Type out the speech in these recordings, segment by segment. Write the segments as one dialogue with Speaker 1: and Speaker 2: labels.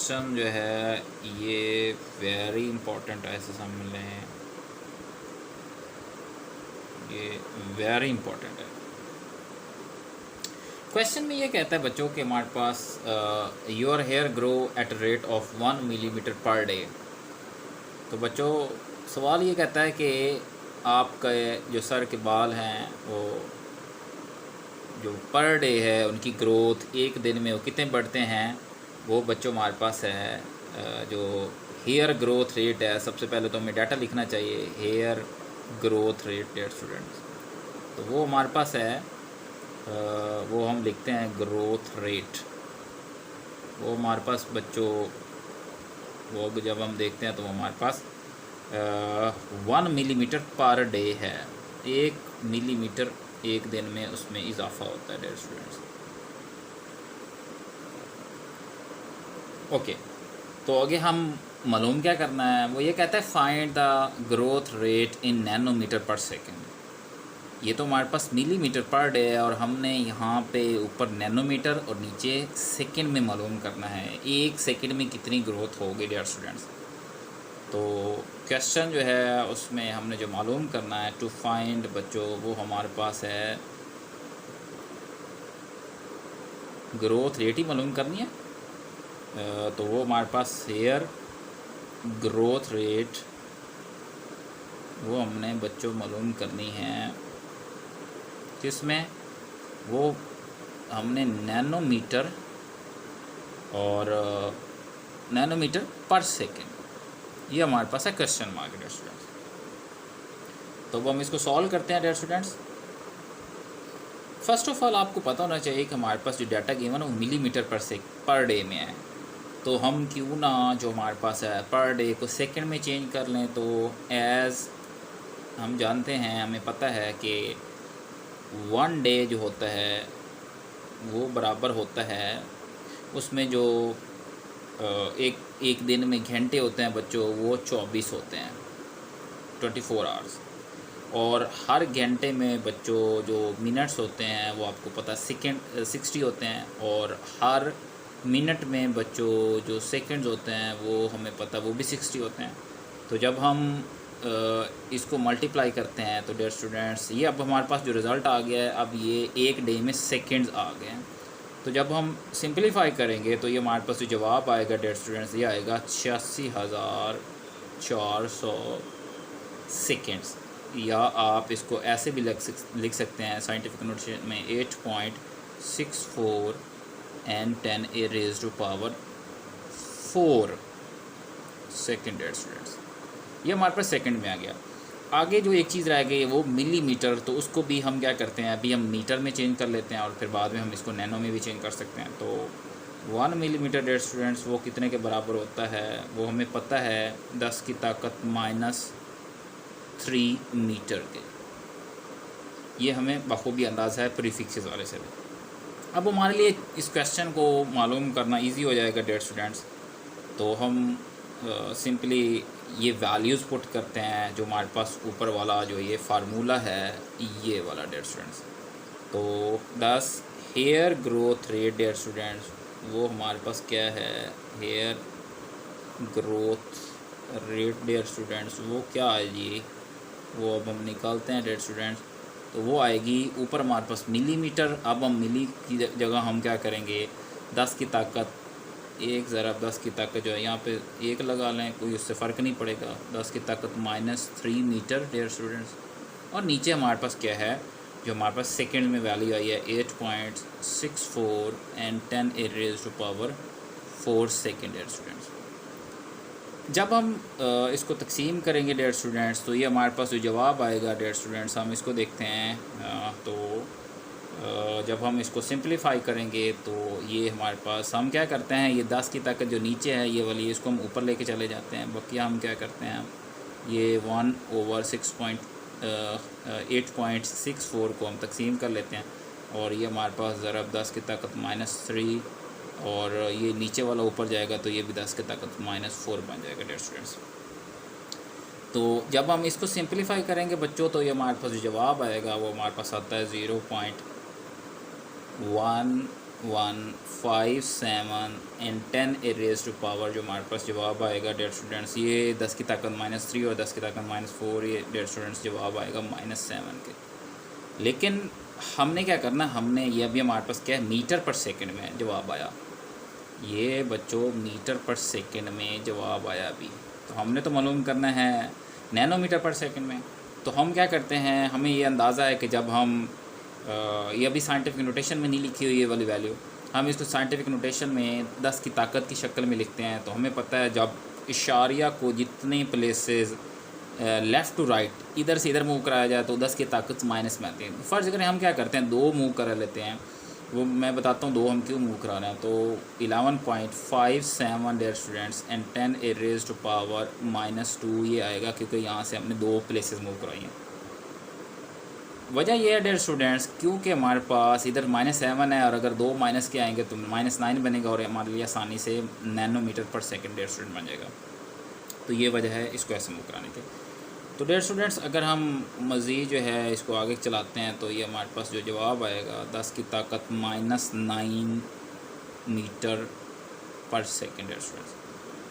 Speaker 1: Question जो है ये वेरी इंपॉर्टेंट है, ऐसे समझ लें, ये वेरी इंपॉर्टेंट है। क्वेश्चन में ये कहता है बच्चों के हमारे पास your hair grow at rate of 1 millimetre per day. तो बच्चों सवाल ये कहता है कि आपके जो सर के बाल हैं वो जो पर डे है उनकी ग्रोथ एक दिन में वो कितने बढ़ते हैं, वो बच्चों हमारे पास है जो हेयर ग्रोथ रेट है। सबसे पहले तो हमें डाटा लिखना चाहिए, hair growth rate dear students. तो वो हमारे पास है, वो हम लिखते हैं ग्रोथ रेट। वो हमारे पास बच्चों वो जब हम देखते हैं तो वो हमारे पास 1 मिलीमीटर पर डे है। 1 मिलीमीटर एक दिन में उसमें इजाफा होता है डेयर स्टूडेंट्स। ओके, तो आगे हम मालूम क्या करना है, वो ये कहता है find the growth rate in nanometre per second. ये तो हमारे पास मिलीमीटर पर डे है और हमने यहाँ पे ऊपर नैनोमीटर और नीचे सेकंड में मालूम करना है एक सेकंड में कितनी ग्रोथ होगी डियर स्टूडेंट्स। तो क्वेश्चन जो है उसमें हमने जो मालूम करना है टू फाइंड बच्चों, वो हमारे पास है ग्रोथ रेट ही मालूम करनी है। तो वो हमारे पास हेयर ग्रोथ रेट वो हमने बच्चों मालूम करनी है, किसमें, वो हमने नैनोमीटर और नैनोमीटर पर सेकेंड, ये हमारे पास है क्वेश्चन मार्क डियर स्टूडेंट्स। तो वो हम इसको सॉल्व करते हैं dear students. First of all आपको पता होना चाहिए कि हमारे पास जो डाटा गिवन है वो मिलीमीटर पर डे में है। तो हम क्यों ना जो हमारे पास है पर डे को सेकंड में चेंज कर लें। तो एज़ हम जानते हैं, हमें पता है कि 1 डे जो होता है वो बराबर होता है उसमें जो एक दिन में घंटे होते हैं बच्चों वो 24 होते हैं, 24 आवर्स। और हर घंटे में बच्चों जो मिनट्स होते हैं वो आपको पता सेकेंड 60 होते हैं। और हर मिनट में बच्चों जो सेकंड्स होते हैं वो हमें पता वो भी 60 होते हैं। तो जब हम इसको मल्टीप्लाई करते हैं तो डियर स्टूडेंट्स ये अब हमारे पास जो रिज़ल्ट आ गया है, अब ये एक डे में सेकंड्स आ गए हैं। तो जब हम सिंपलीफाई करेंगे तो ये हमारे पास जो जवाब आएगा डियर स्टूडेंट्स, ये आएगा 86,400 सेकेंड्स। या आप इसको ऐसे भी लिख सकते हैं साइंटिफिक नोटेशन में 8.64 and 10 a raised to power 4 second dear students. ये हमारे पास सेकंड में आ गया। आगे जो एक चीज़ रह गई है वो मिलीमीटर, तो उसको भी हम क्या करते हैं, अभी हम मीटर में चेंज कर लेते हैं और फिर बाद में हम इसको नैनो में भी चेंज कर सकते हैं। तो 1 मिलीमीटर डियर स्टूडेंट्स वो कितने के बराबर होता है, वो हमें पता है 10 की ताकत -3 मीटर के। ये हमें बखूबी अंदाज़ा है प्रीफिक्सेस वाले से भी। अब हमारे लिए इस क्वेश्चन को मालूम करना इजी हो जाएगा डियर स्टूडेंट्स। तो हम सिंपली ये वैल्यूज़ पुट करते हैं जो हमारे पास ऊपर वाला जो ये फार्मूला है ये वाला डियर स्टूडेंट्स। तो 10 hair growth rate dear students वो हमारे पास क्या है, hair growth rate dear students वो क्या आएगी, वो अब हम निकालते हैं डियर स्टूडेंट्स। तो वो आएगी ऊपर हमारे पास मिलीमीटर। अब हम मिली की जगह हम क्या करेंगे, 10 की ताकत 1 ज़रा 10 की ताकत जो है यहाँ पे 1 लगा लें, कोई उससे फ़र्क नहीं पड़ेगा। 10 की ताकत -3 मीटर डियर स्टूडेंट्स। और नीचे हमारे पास क्या है, जो हमारे पास सेकंड में वैल्यू आई है 8.64 and 10 a raised to power 4 second dear students. जब हम इसको तकसीम करेंगे डियर स्टूडेंट्स तो ये हमारे पास जो जवाब आएगा डियर स्टूडेंट्स, हम इसको देखते हैं। तो जब हम इसको सिंपलीफाई करेंगे तो ये हमारे पास, हम क्या करते हैं, ये 10 की ताकत जो नीचे है ये वाली, इसको हम ऊपर लेके चले जाते हैं। बाकी हम क्या करते हैं, ये 8.64 को हम तकसीम कर लेते हैं। और ये हमारे पास ज़रब 10 की ताकत -3 और ये नीचे वाला ऊपर जाएगा तो ये भी 10 की ताकत -4 बन जाएगा डियर स्टूडेंट्स। तो जब हम इसको सिंपलीफाई करेंगे बच्चों तो ये हमारे पास जो जवाब आएगा वो हमारे पास आता है 0.1 157 एंड 10 रेज़ टू पावर जो हमारे पास जवाब आएगा डेयर स्टूडेंट्स, ये 10 की ताकत -3 और 10 की ताकत -4, ये डेयर स्टूडेंट्स जवाब आएगा -7 के। लेकिन हमने क्या करना, हमने ये अभी हमारे पास क्या है, मीटर पर सेकंड में जवाब आया, ये बच्चों मीटर पर सेकंड में जवाब आया अभी। तो हमने तो मालूम करना है नैनोमीटर पर सेकंड में। तो हम क्या करते हैं, हमें ये अंदाज़ा है कि जब हम ये अभी साइंटिफिक नोटेशन में नहीं लिखी हुई ये वाली वैल्यू, हम इसको साइंटिफिक नोटेशन में 10 की ताकत की शक्ल में लिखते हैं। तो हमें पता है जब इशारिया को जितने प्लेसेस लेफ़्ट टू राइट इधर से इधर मूव कराया जाए तो 10 की ताकत माइनस में आती है। फ़र्ज़ करें हम क्या करते हैं, 2 मूव करा लेते हैं, वो मैं बताता हूँ 2 हम क्यों मूव करा रहे हैं। तो 11.57 dear students and 10 raise to power -2 ये आएगा, क्योंकि यहाँ से हमने 2 प्लेसेस मूव कराई हैं। वजह यह है डेयर स्टूडेंट्स, क्योंकि हमारे पास इधर -7 है और अगर 2 माइनस के आएंगे तो -9 बनेगा और हमारे लिए आसानी से नैनोमीटर पर सेकंड डेयर स्टूडेंट बन जाएगा। तो ये वजह है इसको ऐसे मूव कराने की। तो डेयर स्टूडेंट्स अगर हम मज़ीद जो है इसको आगे चलाते हैं तो ये हमारे पास जो जवाब आएगा 10 की ताकत -9 मीटर पर सेकंड डेयर स्टूडेंट्स।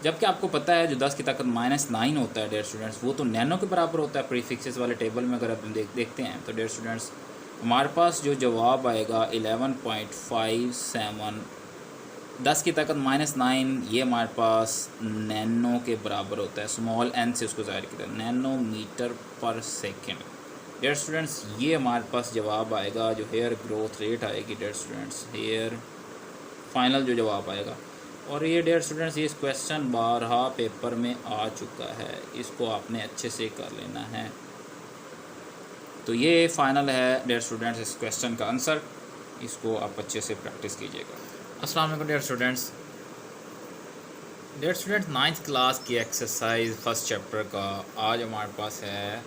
Speaker 1: जबकि आपको पता है जो 10 की ताकत -9 होता है डेयर स्टूडेंट्स, वो तो नैनो के बराबर होता है। प्रीफिक्सेस वाले टेबल में अगर आप देखते हैं तो डेयर स्टूडेंट्स हमारे पास जो जवाब आएगा 11.57 10 की ताकत -9 ये हमारे पास नैनो के बराबर होता है, स्मॉल n से उसको ज़ाहिर किया, nanometre per second. Dare students ये हमारे पास जवाब आएगा, जो हेयर ग्रोथ रेट आएगी डेयर स्टूडेंट्स, हेयर फाइनल जो जवाब आएगा। और ये डेयर स्टूडेंट्स ये क्वेश्चन 12 पेपर में आ चुका है, इसको आपने अच्छे से कर लेना है। तो ये फ़ाइनल है डेयर स्टूडेंट्स इस क्वेश्चन का आंसर, इसको आप अच्छे से प्रैक्टिस कीजिएगा। अस्सलाम वालेकुम dear students. Dear students 9th class की एक्सरसाइज फर्स्ट चैप्टर का आज हमारे पास है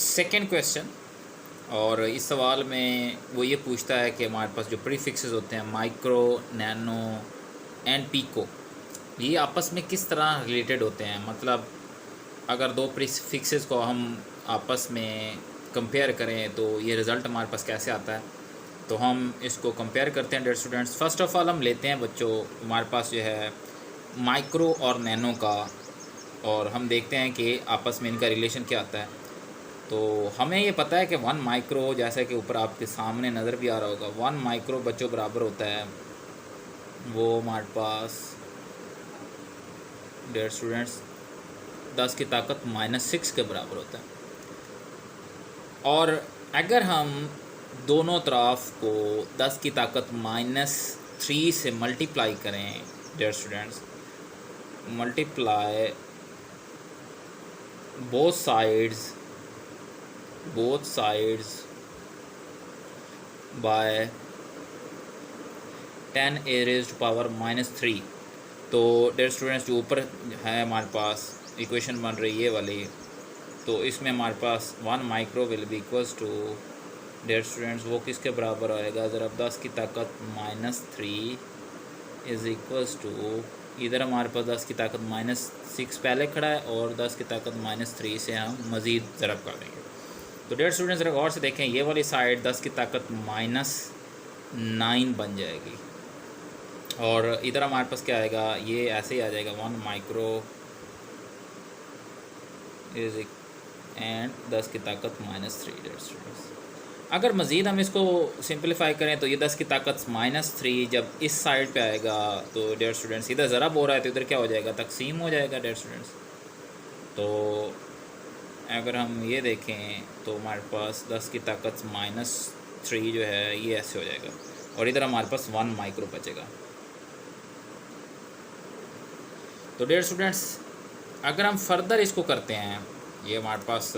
Speaker 1: सेकंड क्वेश्चन। और इस सवाल में वो ये पूछता है कि हमारे पास जो प्रीफिक्सेस होते हैं माइक्रो, नैनो एंड पीको, ये आपस में किस तरह रिलेटेड होते हैं। मतलब अगर 2 प्रीफिक्सेस को हम आपस में कंपेयर करें तो ये रिज़ल्ट हमारे पास कैसे आता है। तो हम इसको कंपेयर करते हैं dear students. First of all हम लेते हैं बच्चों हमारे पास जो है माइक्रो और नैनो का, और हम देखते हैं कि आपस में इनका रिलेशन क्या आता है। तो हमें ये पता है कि 1 माइक्रो, जैसा कि ऊपर आपके सामने नज़र भी आ रहा होगा, 1 माइक्रो बच्चों बराबर होता है वो हमारे पास डेयर स्टूडेंट्स 10 की ताकत -6 के बराबर होता है। और अगर हम दोनों तरफ को 10 की ताकत -3 से मल्टीप्लाई करें dear students, multiply both sides by 10 raised to power -3। तो डेयर स्टूडेंट्स जो ऊपर है हमारे पास इक्वेशन बन रही है ये वाली, तो इसमें हमारे पास 1 micro will be equals to dear students वो किसके बराबर आएगा, ज़रा 10 की ताकत -3 इज़ इक्वल्स टू, इधर हमारे पास 10 की ताकत -6 पहले खड़ा है और 10 की ताकत -3 से हम मज़ीद ज़रब कर देंगे। तो डेयर स्टूडेंट्स ज़रा गौर से देखें, ये वाली साइड 10 की ताकत -9 बन जाएगी और इधर हमारे पास क्या आएगा, ये ऐसे ही आ जाएगा 1 माइक्रो इज एंड 10 की ताकत -3 डेयर स्टूडेंट्स। अगर मज़ीद हम इसको सिंपलीफाई करें तो ये 10 की ताकत -3 जब इस साइड पे आएगा तो डेयर स्टूडेंट्स इधर ज़रब हो रहा है तो इधर क्या हो जाएगा, तकसीम हो जाएगा डेयर स्टूडेंट्स। तो अगर हम ये देखें तो हमारे पास 10 की ताकत -3 जो है ये ऐसे हो जाएगा और इधर हमारे पास 1 माइक्रो बचेगा। तो डेयर स्टूडेंट्स अगर हम फर्दर इसको करते हैं, ये हमारे पास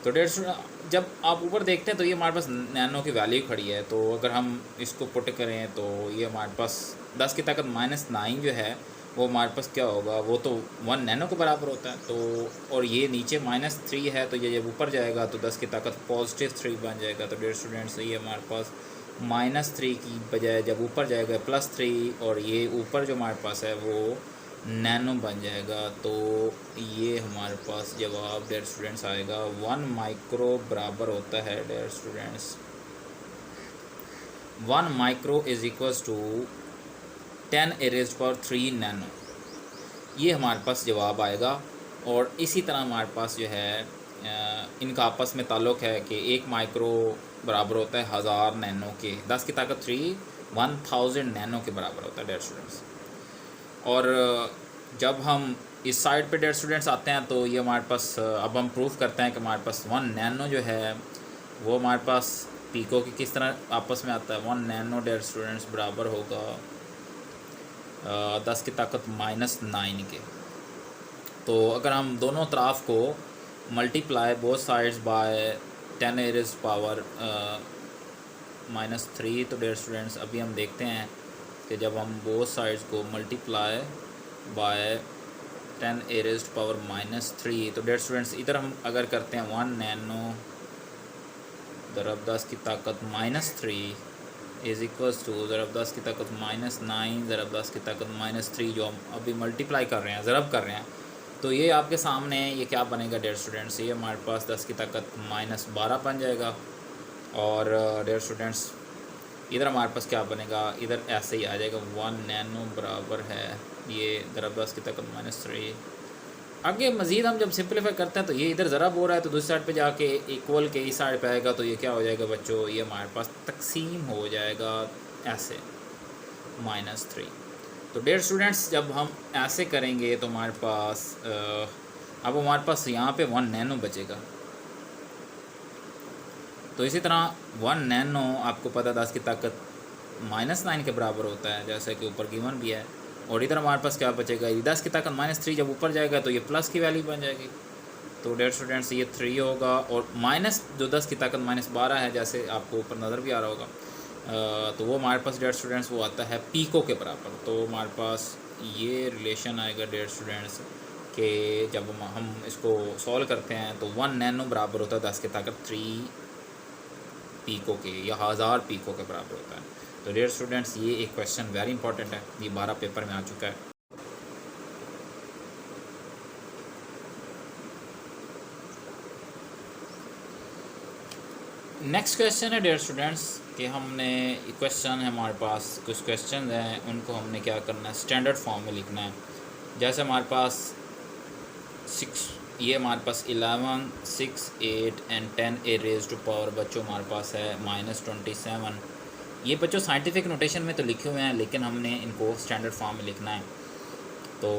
Speaker 1: तो डेयर स्टूडेंट जब आप ऊपर देखते हैं तो ये हमारे पास नैनो की वैल्यू खड़ी है। तो अगर हम इसको पुट करें तो ये हमारे पास 10 की ताकत -9 जो है वो हमारे पास क्या होगा, वो तो 1 नैनो के बराबर होता है। तो और ये नीचे -3 है तो ये जब ऊपर जाएगा तो 10 की ताकत +3 बन जाएगा। तो डेयर स्टूडेंट्स ये हमारे पास -3 की बजाय जब ऊपर जाएगा +3 और ये ऊपर जो हमारे पास है वो नैनो बन जाएगा। तो ये हमारे पास जवाब डेयर स्टूडेंट्स आएगा 1 माइक्रो बराबर होता है dear students 1 micro is equals to 10 raised power 3 nano, ये हमारे पास जवाब आएगा। और इसी तरह हमारे पास जो है इनका आपस में ताल्लुक़ है कि 1 माइक्रो बराबर होता है 1000 नैनो के, 10 की ताकत 3 1000 नैनो के बराबर होता है डेयर स्टूडेंट्स। और जब हम इस साइड पे डेयर स्टूडेंट्स आते हैं तो ये हमारे पास अब हम प्रूफ करते हैं कि हमारे पास 1 नैनो जो है वो हमारे पास पीको की किस तरह आपस में आता है। 1 नैनो डेयर स्टूडेंट्स बराबर होगा 10 की ताकत -9 के। तो अगर हम दोनों तरफ को multiply both sides by 10 raised power -3, तो डेयर स्टूडेंट्स अभी हम देखते हैं कि जब हम बोथ साइड्स को मल्टीप्लाई बाय 10 रेज़्ड पावर -3, तो डेयर स्टूडेंट्स इधर हम अगर करते हैं 1 नैनो ज़रब 10 की ताकत -3 इज़ इक्वल्स टू ज़रब 10 की ताकत -9 ज़रब 10 की ताकत -3, जो हम अभी मल्टीप्लाई कर रहे हैं, ज़रब कर रहे हैं, तो ये आपके सामने ये क्या बनेगा डेयर स्टूडेंट्स, ये हमारे पास 10 की ताकत -12 बन जाएगा। और डेयर स्टूडेंट्स इधर हमारे पास क्या बनेगा, इधर ऐसे ही आ जाएगा 1 नैनो बराबर है ये ज़रब 10 की ताकत -3। आगे मज़ीद हम जब सिंपलीफाई करते हैं तो ये इधर ज़रब हो रहा है, तो दूसरी साइड पे जाके इक्वल के इस साइड पे आएगा, तो ये क्या हो जाएगा बच्चों, ये हमारे पास तकसीम हो जाएगा ऐसे -3। तो डेयर स्टूडेंट्स जब हम ऐसे करेंगे तो हमारे पास अब हमारे पास यहाँ पे 1 नैनो बचेगा। तो इसी तरह 1 नैनो आपको पता 10 की ताकत -9 के बराबर होता है, जैसे कि ऊपर गिवन भी है। और इधर हमारे पास क्या बचेगा, 10 की ताकत -3 जब ऊपर जाएगा तो ये प्लस की वैल्यू बन जाएगी। तो डेयर स्टूडेंट्स ये 3 होगा, और माइनस जो 10 की ताकत -12 है, जैसे आपको ऊपर नज़र भी आ रहा होगा, तो वो हमारे पास डेयर स्टूडेंट्स वो आता है पीको के बराबर। तो हमारे पास ये रिलेशन आएगा डेयर स्टूडेंट्स कि जब हम इसको सॉल्व करते हैं तो 1 नैनो बराबर होता है 10 की ताकत 3 पीको के, या 1000 पीको के बराबर होता है। तो डियर स्टूडेंट्स ये एक क्वेश्चन वेरी इंपॉर्टेंट है, ये 12 पेपर में आ चुका है। नेक्स्ट क्वेश्चन है डियर स्टूडेंट्स कि हमने क्वेश्चन है हमारे पास कुछ क्वेश्चन हैं, उनको हमने क्या करना है, स्टैंडर्ड फॉर्म में लिखना है। जैसे हमारे पास 6, ये हमारे पास 11, 6, 8 and 10 a raise to power बच्चों हमारे पास है -27। ये बच्चों साइंटिफिक नोटेशन में तो लिखे हुए हैं, लेकिन हमने इनको स्टैंडर्ड फॉर्म में लिखना है। तो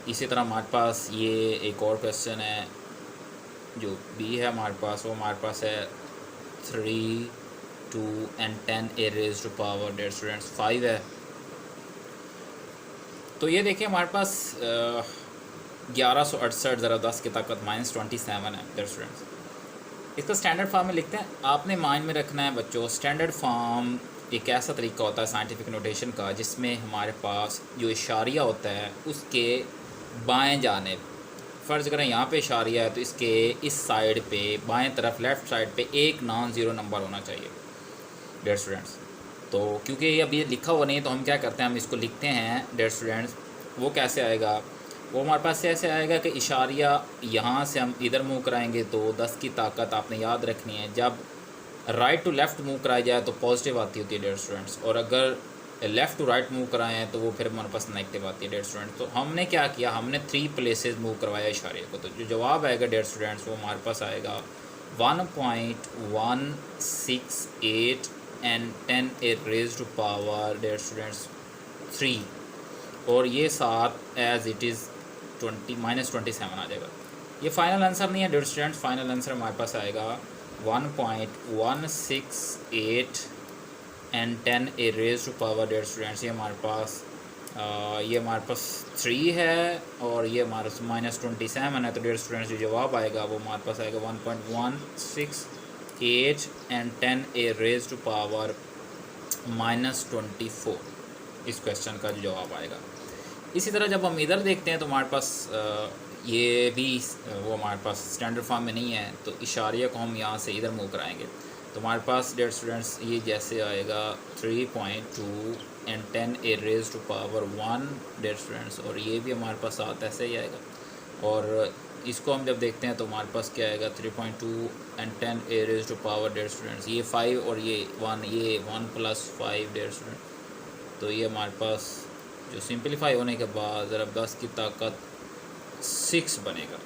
Speaker 1: इसी तरह हमारे पास ये एक और क्वेश्चन है जो बी है हमारे पास, वो हमारे पास है 3, 2 and 10 a raise to power dear students 5 है। तो ये देखिए हमारे पास 1168 ज़रा 10 की ताकत -27 है डेयर स्टूडेंट्स। इसका स्टैंडर्ड फॉर्म में लिखते हैं। आपने माइंड में रखना है बच्चों, स्टैंडर्ड फॉर्म एक ऐसा तरीका होता है साइंटिफिक नोटेशन का जिसमें हमारे पास जो इशारिया होता है उसके बाएं जानिब, फ़र्ज़ करें यहाँ पे इशारिया है तो इसके इस साइड पे बाएं तरफ लेफ़्ट साइड पे एक नॉन ज़ीरो नंबर होना चाहिए डेयर स्टूडेंट्स। तो क्योंकि ये अभी लिखा हुआ नहीं तो हम क्या करते हैं, हम इसको लिखते हैं डेयर स्टूडेंट्स। वो कैसे आएगा, वो हमारे पास ऐसे आएगा कि इशारिया यहाँ से हम इधर मूव कराएंगे तो 10 की ताकत आपने याद रखनी है, जब राइट टू लेफ़्ट मूव कराया जाए तो पॉजिटिव आती होती है डेयर स्टूडेंट्स, और अगर लेफ़्ट टू राइट मूव कराए हैं तो वो फिर हमारे पास नेगेटिव आती है डेयर स्टूडेंट्स। तो हमने क्या किया, हमने 3 प्लेसेस मूव करवाया इशारे को। तो जो जवाब आएगा डेयर स्टूडेंट्स वो हमारे पास आएगा 1.168 and 10 a raise to power dear students 3, और ये 7 एज इट इज़ -27 आ जाएगा। ये फाइनल आंसर नहीं है डेयर स्टूडेंट्स, फाइनल आंसर हमारे पास आएगा 1.168 and 10 a raise to power dear students. ये हमारे पास 3 है और ये हमारे पास -27 है। तो डेयर स्टूडेंट्स जो जवाब आएगा वो हमारे पास आएगा 1.168 and 10 a raise to power -24, इस क्वेश्चन का जो जवाब आएगा। इसी तरह जब हम इधर देखते हैं तो हमारे पास ये भी वो हमारे पास स्टैंडर्ड फॉर्म में नहीं है, तो इशारिया को हम यहाँ से इधर मूव कराएंगे तो हमारे पास डेयर स्टूडेंट्स ये जैसे आएगा 3.2 and 10 a raise to power 1 dear students, और ये भी हमारे पास साथ ऐसे ही आएगा। और इसको हम जब देखते हैं तो हमारे पास क्या आएगा 3.2 and 10 a raise to power dear students, ये 5 और ये 1, ये 1 + 5 डेयर स्टूडेंट। तो ये हमारे पास जो सिंपलीफाई होने के बाद ज़रा 10 की ताकत 6 बनेगा।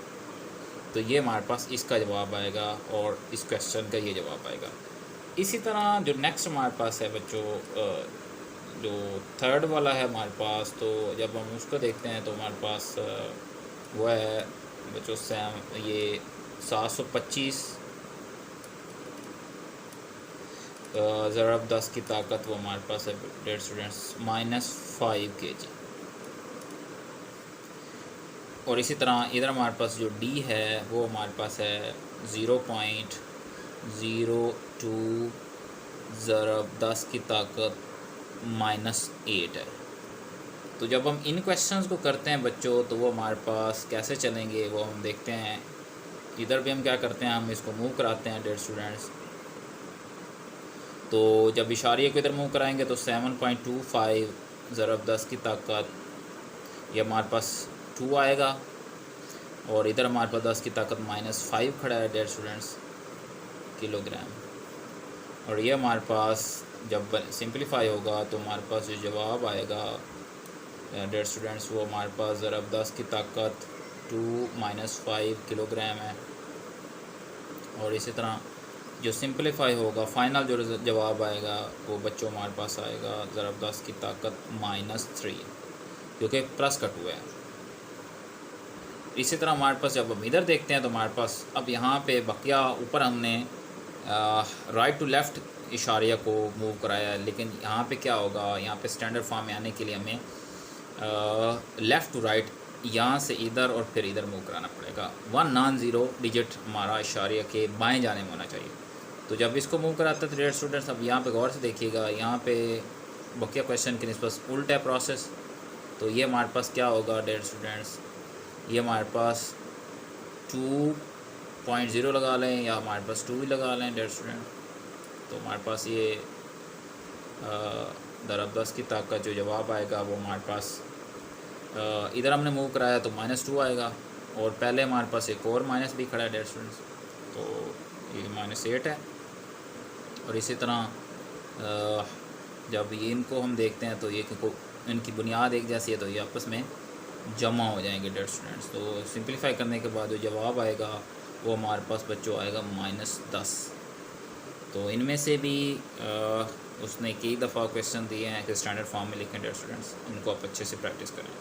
Speaker 1: तो ये हमारे पास इसका जवाब आएगा और इस क्वेश्चन का ये जवाब आएगा। इसी तरह जो नेक्स्ट हमारे पास है बच्चों, जो थर्ड वाला है हमारे पास, तो जब हम उसको देखते हैं तो हमारे पास वो है बच्चों ये 725 ज़रब 10 की ताकत वो हमारे पास है डेयर स्टूडेंट्स -5 kg। और इसी तरह इधर हमारे पास जो डी है वो हमारे पास है 0.02 ज़रब 10 की ताकत -8 है। तो जब हम इन क्वेश्चंस को करते हैं बच्चों तो वो हमारे पास कैसे चलेंगे वो हम देखते हैं। इधर भी हम क्या करते हैं, हम इसको मूव कराते हैं डेयर स्टूडेंट्स। तो जब इशारे को इधर मूव कराएंगे तो 7.25 ज़रब 10 की ताकत ये हमारे पास 2 आएगा, और इधर हमारे पास 10 की ताकत -5 खड़ा है डेयर स्टूडेंट्स किलोग्राम। और ये हमारे पास जब सिंपलीफाई होगा तो हमारे पास जो जवाब आएगा डेयर स्टूडेंट्स वो हमारे पास ज़रब 10 की ताकत 2 - 5 किलोग्राम है। और इसी तरह जो सिंपलीफाई होगा फाइनल जो जवाब आएगा वो बच्चों हमारे पास आएगा ज़रब 10 की ताकत -3, क्योंकि प्लस कट हुआ है। इसी तरह हमारे पास जब हम इधर देखते हैं तो हमारे पास अब यहाँ पे बकिया ऊपर हमने राइट टू लेफ़्ट इशारिया को मूव कराया है, लेकिन यहाँ पे क्या होगा, यहाँ पे स्टैंडर्ड फॉर्म में आने के लिए हमें लेफ़्ट टू राइट यहाँ से इधर और फिर इधर मूव कराना पड़ेगा। 1 नॉन ज़ीरो डिजिट हमारा इशारिया के बाएं जाने में होना चाहिए। तो जब इसको मूव कराते हैं तो डेयर स्टूडेंट्स अब यहाँ पे गौर से देखिएगा, यहाँ पे बकिया क्वेश्चन की निस्बत उल्टा है प्रोसेस। तो ये हमारे पास क्या होगा डेयर स्टूडेंट्स, ये हमारे पास 2.0 लगा लें या हमारे पास 2 भी लगा लें डेयर स्टूडेंट। तो हमारे पास ये ज़रब 10 की ताकत जो जवाब आएगा वो हमारे पास इधर हमने मूव कराया तो -2 आएगा, और पहले हमारे पास एक और माइनस भी खड़ा है डेयर स्टूडेंट्स, तो ये -8 है। और इसी तरह जब ये इनको हम देखते हैं तो ये इनकी बुनियाद एक जैसी है तो ये आपस में जमा हो जाएंगे डेयर स्टूडेंट्स। तो सिंपलीफाई करने के बाद जो जवाब आएगा वो हमारे पास बच्चों आएगा -10। तो इनमें से भी उसने कई दफ़ा क्वेश्चन दिए हैं कि स्टैंडर्ड फॉर्म में लिखें डेयर स्टूडेंट्स, इनको आप अच्छे से प्रैक्टिस करें।